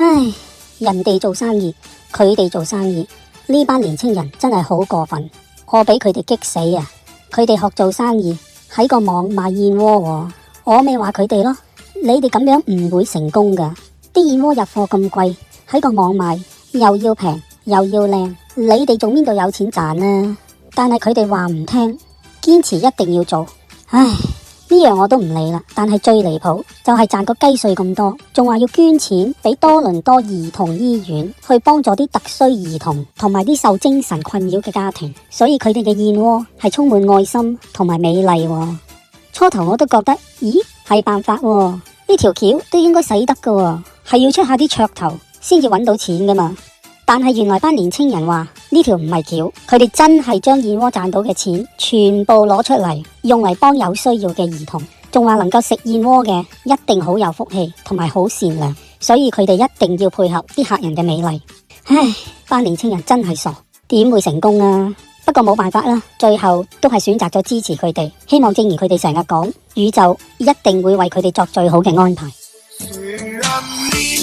唉，人哋做生意，佢哋做生意，呢班年青人真係好過分，我俾佢哋激死啊！佢哋學做生意喺個網賣燕窩喎，我咪話佢哋咯，你哋咁樣唔會成功噶。啲燕窩入貨咁貴，喺個網賣又要平又要靚，你哋仲邊度有錢賺啊？但係佢哋話唔聽，堅持一定要做。唉，呢樣我都唔理啦。但係最離譜就係賺個雞碎咁多，仲話要捐錢俾多倫多兒童醫院去幫助啲特需兒童同埋啲受精神困擾嘅家庭。所以佢哋嘅燕窩係充滿愛心同埋美麗喎。初頭我都覺得，咦，係辦法喎，呢條橋都應該使得噶喎，係要出下啲噱頭先至揾到錢噶嘛。但係原來班年青人話呢條唔係橋，佢哋真係將燕窩賺到嘅錢全部攞出嚟，用嚟幫有需要嘅兒童，仲話能夠食燕窩嘅一定好有福氣同埋好善良，所以佢哋一定要配合啲客人嘅美麗。唉，班年青人真係傻，點會成功啊？不過冇辦法啦，最後都係選擇咗支持佢哋，希望正如佢哋成日講，宇宙一定會為佢哋作最好嘅安排。